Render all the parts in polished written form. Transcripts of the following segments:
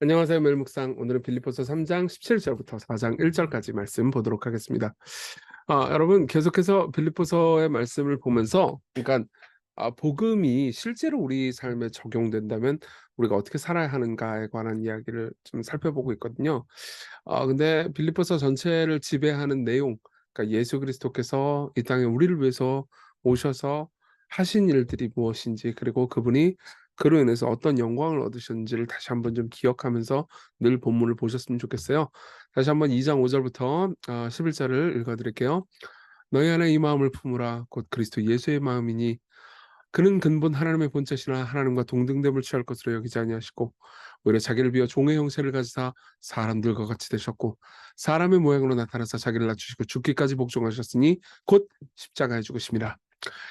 안녕하세요. 멜묵상. 오늘은 빌립보서 3장 17절부터 4장 1절까지 말씀 보도록 하겠습니다. 여러분 계속해서 빌립보서의 말씀을 보면서, 그러니까 복음이 실제로 우리 삶에 적용된다면 우리가 어떻게 살아야 하는가에 관한 이야기를 좀 살펴보고 있거든요. 근데 빌립보서 전체를 지배하는 내용, 그러니까 예수 그리스도께서 이 땅에 우리를 위해서 오셔서 하신 일들이 무엇인지, 그리고 그분이 그로 인해서 어떤 영광을 얻으셨는지를 다시 한번 좀 기억하면서 늘 본문을 보셨으면 좋겠어요. 다시 한번 2장 5절부터 11절을 읽어드릴게요. 너희 안에 이 마음을 품으라. 곧 그리스도 예수의 마음이니 그는 근본 하나님의 본체시나 하나님과 동등됨을 취할 것으로 여기지 아니하시고 오히려 자기를 비어 종의 형체를 가지사 사람들과 같이 되셨고 사람의 모양으로 나타나서 자기를 낮추시고 죽기까지 복종하셨으니 곧 십자가에 죽으심이라.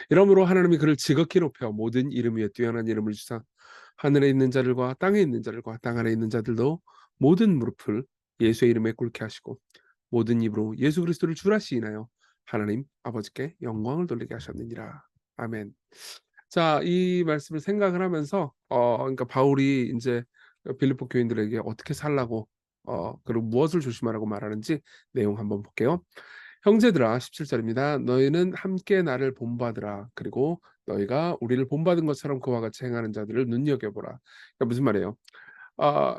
이러므로 하나님이 그를 지극히 높여 모든 이름 위에 뛰어난 이름을 주사 하늘에 있는 자들과 땅에 있는 자들과 땅 아래 있는 자들도 모든 무릎을 예수의 이름에 꿇게 하시고 모든 입으로 예수 그리스도를 주라 시인하여 하나님 아버지께 영광을 돌리게 하셨느니라. 아멘. 자, 이 말씀을 생각을 하면서 그러니까 바울이 이제 빌립보 교인들에게 어떻게 살라고 그리고 무엇을 조심하라고 말하는지 내용 한번 볼게요. 형제들아, 17절입니다. 너희는 함께 나를 본받으라. 그리고 너희가 우리를 본받은 것처럼 그와 같이 행하는 자들을 눈여겨보라. 그러니까 무슨 말이에요?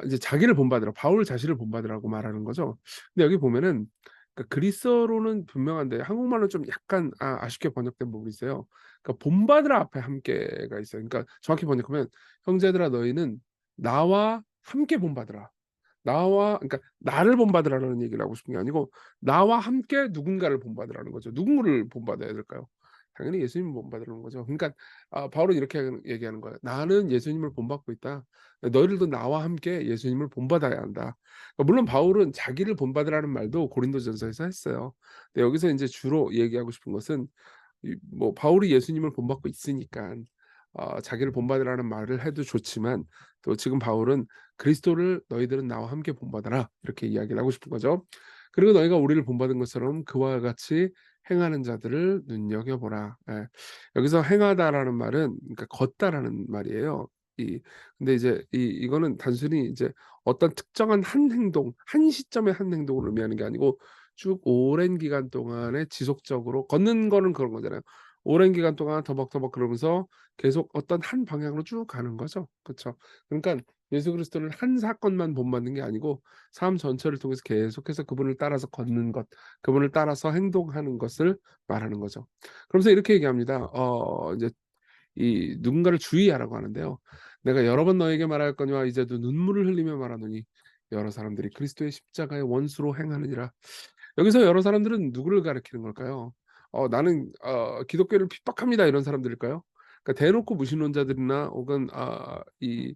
이제 자기를 본받으라. 바울 자신을 본받으라고 말하는 거죠. 근데 여기 보면은 그러니까 그리스어로는 분명한데 한국말로 좀 약간 아쉽게 번역된 부분이 있어요. 그러니까 본받으라 앞에 함께가 있어요. 그러니까 정확히 번역하면 형제들아 너희는 나와 함께 본받으라. 나와 그러니까 나를 본받으라는 얘기를 하고 싶은 게 아니고 나와 함께 누군가를 본받으라는 거죠. 누구를 본받아야 될까요? 당연히 예수님을 본받으라는 거죠. 그러니까 바울은 이렇게 얘기하는 거예요. 나는 예수님을 본받고 있다. 너희들도 나와 함께 예수님을 본받아야 한다. 물론 바울은 자기를 본받으라는 말도 고린도전서에서 했어요. 근데 여기서 이제 주로 얘기하고 싶은 것은 뭐 바울이 예수님을 본받고 있으니까 자기를 본받으라는 말을 해도 좋지만 또 지금 바울은 그리스도를 너희들은 나와 함께 본받아라 이렇게 이야기를 하고 싶은 거죠. 그리고 너희가 우리를 본받은 것처럼 그와 같이 행하는 자들을 눈여겨보라. 예. 여기서 행하다라는 말은 그러니까 걷다라는 말이에요. 이 근데 이제 이거는 단순히 이제 어떤 특정한 한 행동, 한 시점의 한 행동을 의미하는 게 아니고 쭉 오랜 기간 동안에 지속적으로 걷는 거는 그런 거잖아요. 오랜 기간 동안 더벅더벅 그러면서 계속 어떤 한 방향으로 쭉 가는 거죠. 그쵸? 그러니까 예수 그리스도를 한 사건만 본받는 게 아니고 삶 전체를 통해서 계속해서 그분을 따라서 걷는 것, 그분을 따라서 행동하는 것을 말하는 거죠. 그러면서 이렇게 얘기합니다. 이제 이 누군가를 주의하라고 하는데요. 내가 여러 번 너에게 말하였거니와 이제도 눈물을 흘리며 말하노니 여러 사람들이 그리스도의 십자가의 원수로 행하느니라. 여기서 여러 사람들은 누구를 가리키는 걸까요? 나는 기독교를 핍박합니다 이런 사람들일까요? 그러니까 대놓고 무신론자들이나 혹은 이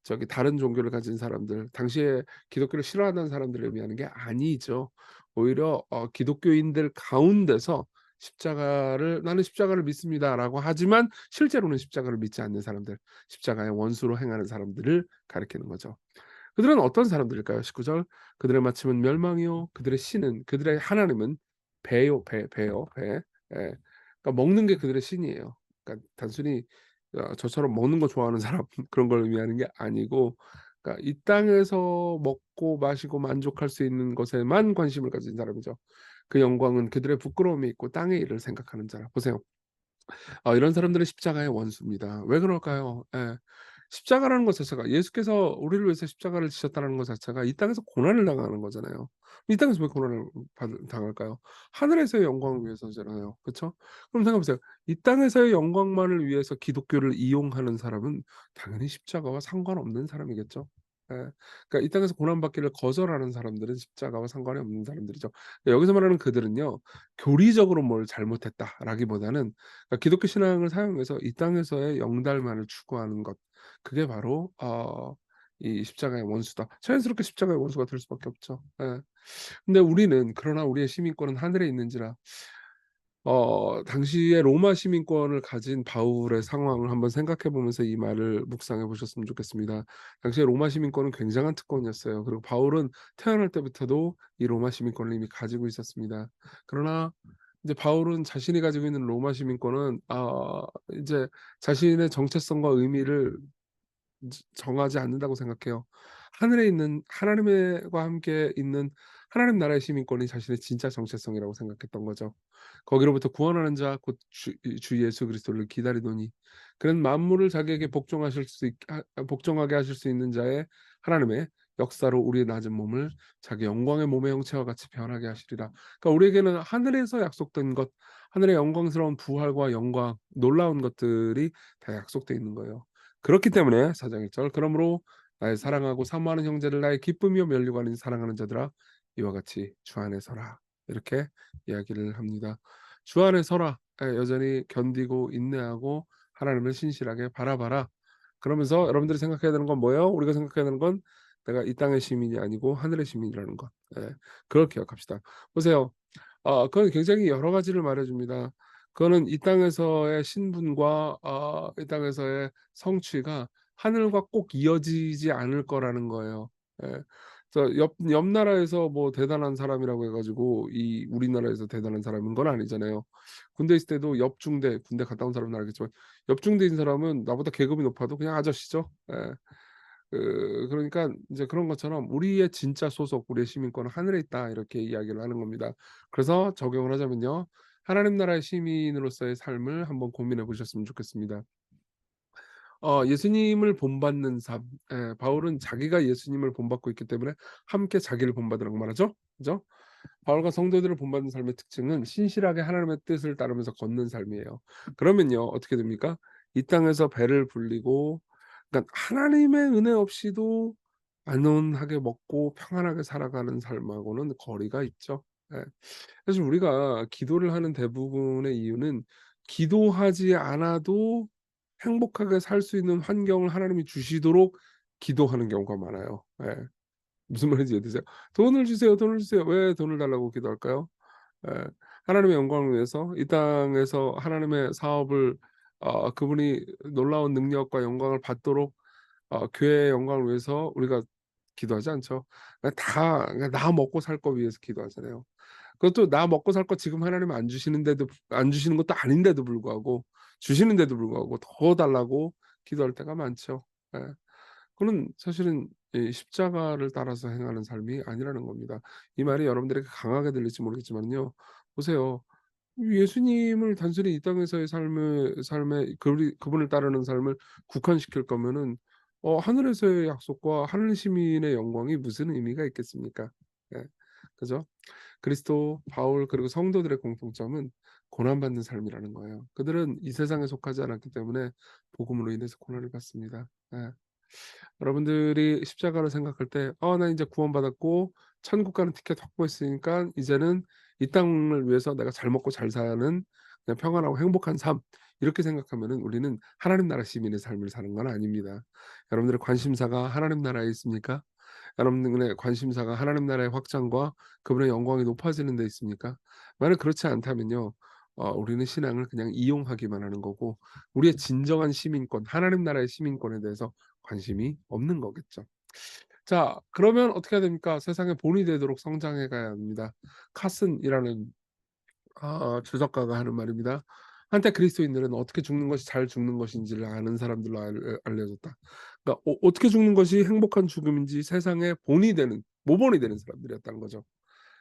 저기 다른 종교를 가진 사람들, 당시에 기독교를 싫어하는 사람들을 의미하는 게 아니죠. 오히려 기독교인들 가운데서 십자가를 나는 십자가를 믿습니다라고 하지만 실제로는 십자가를 믿지 않는 사람들, 십자가의 원수로 행하는 사람들을 가리키는 거죠. 그들은 어떤 사람들일까요? 19절 그들의 마침은 멸망이요 그들의 신은 그들의 하나님은 배요 배요 배. 예. 그러니까 먹는 게 그들의 신이에요. 그러니까 단순히 저처럼 먹는 거 좋아하는 사람 그런 걸 의미하는 게 아니고 그러니까 이 땅에서 먹고 마시고 만족할 수 있는 것에만 관심을 가진 사람이죠. 그 영광은 그들의 부끄러움이 있고 땅의 일을 생각하는 자라. 보세요. 이런 사람들은 십자가의 원수입니다. 왜 그럴까요? 예. 십자가라는 것 자체가 예수께서 우리를 위해서 십자가를 지셨다는 것 자체가 이 땅에서 고난을 당하는 거잖아요. 이 땅에서 왜 고난을 당할까요? 하늘에서의 영광을 위해서잖아요. 그렇죠? 그럼 생각해 보세요. 이 땅에서의 영광만을 위해서 기독교를 이용하는 사람은 당연히 십자가와 상관없는 사람이겠죠. 예. 그러니까 이 땅에서 고난받기를 거절하는 사람들은 십자가와 상관이 없는 사람들이죠. 여기서 말하는 그들은요. 교리적으로 뭘 잘못했다라기보다는 그러니까 기독교 신앙을 사용해서 이 땅에서의 영달만을 추구하는 것. 그게 바로 이 십자가의 원수다. 자연스럽게 십자가의 원수가 될 수밖에 없죠. 예. 근데 우리는 그러나 우리의 시민권은 하늘에 있는지라 당시에 로마 시민권을 가진 바울의 상황을 한번 생각해 보면서 이 말을 묵상해 보셨으면 좋겠습니다. 당시에 로마 시민권은 굉장한 특권이었어요. 그리고 바울은 태어날 때부터도 이 로마 시민권을 이미 가지고 있었습니다. 그러나 이제 바울은 자신이 가지고 있는 로마 시민권은 이제 자신의 정체성과 의미를 정하지 않는다고 생각해요. 하늘에 있는 하나님과 함께 있는 하나님 나라의 시민권이 자신의 진짜 정체성이라고 생각했던 거죠. 거기로부터 구원하는 자 곧 주 예수 그리스도를 기다리노니 그는 만물을 자기에게 복종하게 하실 수 있는 자의 하나님의 역사로 우리의 낮은 몸을 자기 영광의 몸의 형체와 같이 변하게 하시리라. 그러니까 우리에게는 하늘에서 약속된 것, 하늘의 영광스러운 부활과 영광, 놀라운 것들이 다 약속되어 있는 거예요. 그렇기 때문에 4장 1절 그러므로 나의 사랑하고 사모하는 형제를 나의 기쁨이요 면류관인 사랑하는 자들아 이와 같이 주 안에 서라. 이렇게 이야기를 합니다. 주 안에 서라. 여전히 견디고 인내하고 하나님을 신실하게 바라봐라. 그러면서 여러분들이 생각해야 되는 건 뭐예요? 우리가 생각해야 되는 건 내가 이 땅의 시민이 아니고 하늘의 시민이라는 것. 그걸 기억합시다. 보세요. 그건 굉장히 여러 가지를 말해줍니다. 그거는 이 땅에서의 신분과 이 땅에서의 성취가 하늘과 꼭 이어지지 않을 거라는 거예요. 예. 그래서 옆 나라에서 뭐 대단한 사람이라고 해가지고 이 우리나라에서 대단한 사람인 건 아니잖아요. 군대 있을 때도 옆중대, 군대 갔다 온 사람은 알겠지만 옆중대인 사람은 나보다 계급이 높아도 그냥 아저씨죠. 예. 그러니까 이제 그런 것처럼 우리의 진짜 소속, 우리의 시민권은 하늘에 있다 이렇게 이야기를 하는 겁니다. 그래서 적용을 하자면요. 하나님 나라의 시민으로서의 삶을 한번 고민해 보셨으면 좋겠습니다. 예수님을 본받는 삶. 바울은 자기가 예수님을 본받고 있기 때문에 함께 자기를 본받으라고 말하죠. 그죠? 바울과 성도들을 본받는 삶의 특징은 신실하게 하나님의 뜻을 따르면서 걷는 삶이에요. 그러면요, 어떻게 됩니까? 이 땅에서 배를 불리고, 그러니까 하나님의 은혜 없이도 안온하게 먹고 평안하게 살아가는 삶하고는 거리가 있죠. 예. 사실 우리가 기도를 하는 대부분의 이유는 기도하지 않아도 행복하게 살 수 있는 환경을 하나님이 주시도록 기도하는 경우가 많아요. 예. 무슨 말인지 이해되세요? "돈을 주세요, 돈을 주세요." 왜 돈을 달라고 기도할까요? 예. 하나님의 영광을 위해서 이 땅에서 하나님의 사업을 그분이 놀라운 능력과 영광을 받도록 교회의 영광을 위해서 우리가 기도하지 않죠. 그냥 나 먹고 살 거 위해서 기도하잖아요. 그것도 나 먹고 살 거 지금 하나님 안 주시는 것도 아닌데도 불구하고 주시는데도 불구하고 더 달라고 기도할 때가 많죠. 예. 그는 사실은 이 십자가를 따라서 행하는 삶이 아니라는 겁니다. 이 말이 여러분들에게 강하게 들릴지 모르겠지만요. 보세요. 예수님을 단순히 이 땅에서의 삶에 그분을 따르는 삶을 국한시킬 거면은 하늘에서의 약속과 하늘 시민의 영광이 무슨 의미가 있겠습니까? 예. 그죠? 그리스도, 바울 그리고 성도들의 공통점은 고난받는 삶이라는 거예요. 그들은 이 세상에 속하지 않았기 때문에 복음으로 인해서 고난을 받습니다. 예. 여러분들이 십자가를 생각할 때 나 이제 구원받았고 천국 가는 티켓 확보했으니까 이제는 이 땅을 위해서 내가 잘 먹고 잘 사는 그냥 평안하고 행복한 삶 이렇게 생각하면은 우리는 하나님 나라 시민의 삶을 사는 건 아닙니다. 여러분들의 관심사가 하나님 나라에 있습니까? 여러분들의 관심사가 하나님 나라의 확장과 그분의 영광이 높아지는 데 있습니까? 만약 그렇지 않다면요. 우리는 신앙을 그냥 이용하기만 하는 거고 우리의 진정한 시민권, 하나님 나라의 시민권에 대해서 관심이 없는 거겠죠. 자, 그러면 어떻게 해야 됩니까? 세상의 본이 되도록 성장해 가야 합니다. 카슨이라는 주석가가 하는 말입니다. 한때 그리스도인들은 어떻게 죽는 것이 잘 죽는 것인지를 아는 사람들로 알려졌다. 그러니까 어떻게 죽는 것이 행복한 죽음인지 세상의 본이 되는 모본이 되는 사람들이었다는 거죠.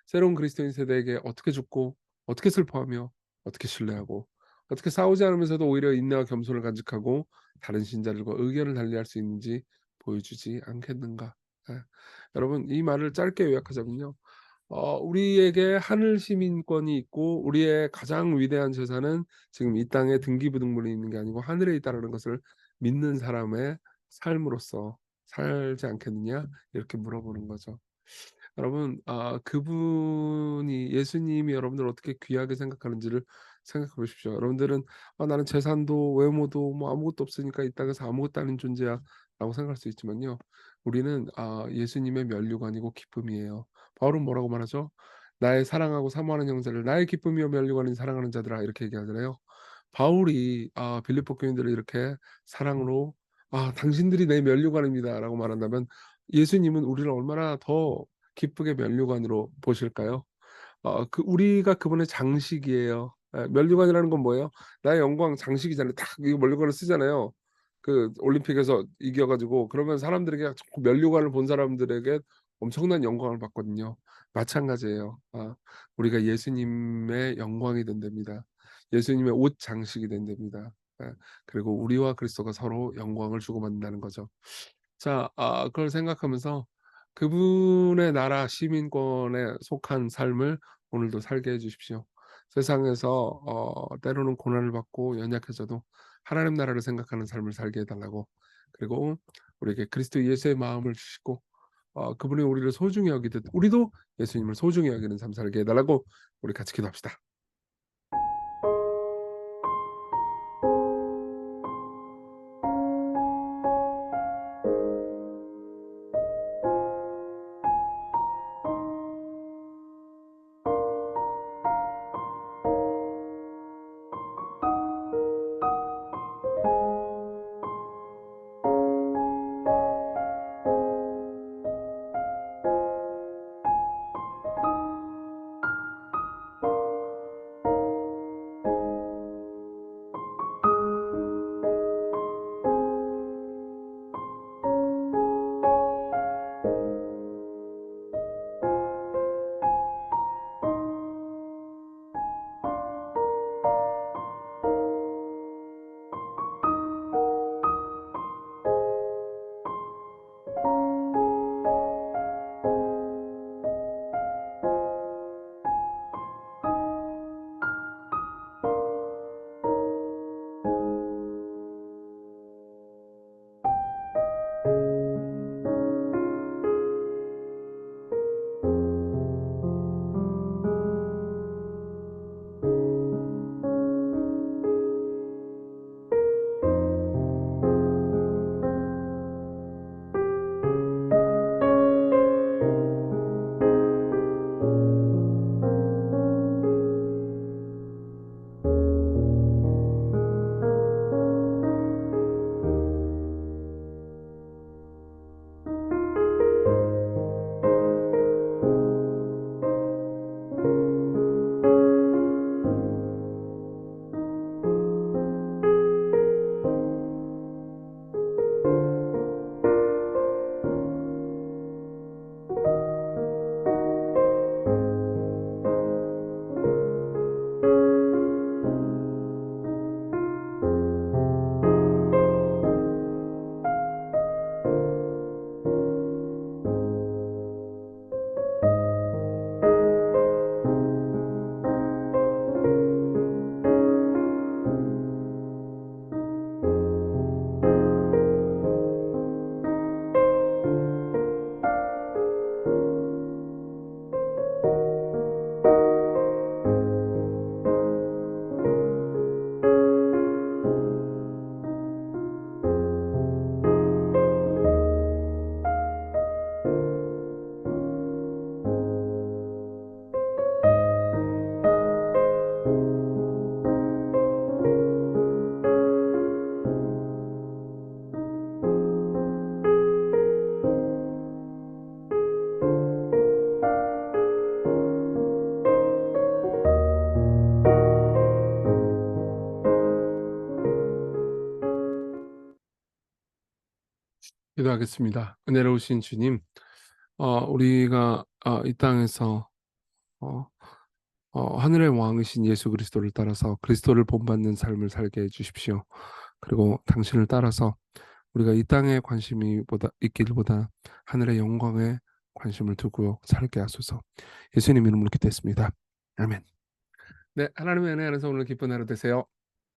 새로운 그리스도인 세대에게 어떻게 죽고 어떻게 슬퍼하며 어떻게 신뢰하고 어떻게 싸우지 않으면서도 오히려 인내와 겸손을 간직하고 다른 신자들과 의견을 달리할 수 있는지 보여주지 않겠는가. 예. 여러분 이 말을 짧게 요약하자면요. 우리에게 하늘 시민권이 있고 우리의 가장 위대한 재산은 지금 이 땅에 등기부등본이 있는 게 아니고 하늘에 있다라는 것을 믿는 사람의 삶으로서 살지 않겠느냐 이렇게 물어보는 거죠. 여러분 그분이 예수님이 여러분들을 어떻게 귀하게 생각하는지를 생각해 보십시오. 여러분들은 '나는 재산도 외모도 뭐 아무것도 없으니까 이 땅에서 아무것도 아닌 존재야.'라고 생각할 수 있지만요. 우리는 예수님의 면류관이고 기쁨이에요. 바울은 뭐라고 말하죠? "나의 사랑하고 사모하는 형제를 나의 기쁨이요 면류관인 사랑하는 자들아." 이렇게 얘기하잖아요. 바울이 빌립보 교인들을 이렇게 사랑으로 당신들이 내 면류관입니다."라고 말한다면 예수님은 우리를 얼마나 더 기쁘게 면류관으로 보실까요? 우리가 그분의 장식이에요. 면류관이라는 건 뭐예요? 나의 영광 장식이잖아요. 딱 이거 면류관을 쓰잖아요. 그 올림픽에서 이겨가지고 그러면 사람들에게 자꾸 면류관을 본 사람들에게 엄청난 영광을 받거든요. 마찬가지예요. 우리가 예수님의 영광이 된답니다. 예수님의 옷 장식이 된답니다. 그리고 우리와 그리스도가 서로 영광을 주고받는다는 거죠. 자, 그걸 생각하면서 그분의 나라 시민권에 속한 삶을 오늘도 살게 해주십시오. 세상에서 때로는 고난을 받고 연약해져도 하나님 나라를 생각하는 삶을 살게 해달라고, 그리고 우리에게 그리스도 예수의 마음을 주시고 그분이 우리를 소중히 여기듯 우리도 예수님을 소중히 여기는 삶 살게 해달라고 우리 같이 기도합시다. 기도하겠습니다. 은혜로우신 주님, 우리가 이 땅에서 어, 하늘의 왕이신 예수 그리스도를 따라서 그리스도를 본받는 삶을 살게 해주십시오. 그리고 당신을 따라서 우리가 이 땅에 관심이 있기보다 하늘의 영광에 관심을 두고 살게 하소서. 예수님 이름으로 기도했습니다. 아멘. 네, 하나님의 은혜 안에서 오늘 기쁜 하루 되세요.